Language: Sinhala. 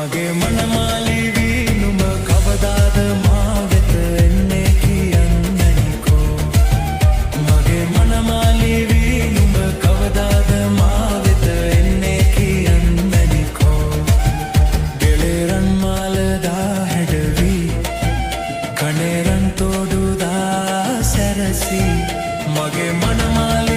මගේ මනමාලිවි නුඹ කවදාද මා වෙත එන්නේ කියන්නනිකෝ මගේ මනමාලිවි නුඹ කවදාද මා වෙත එන්නේ කියන්නනිකෝ ගෙලෙරන් මාලදා හැඩවි කනේරන් තෝඩුදා සැරසි මගේ මනමාලි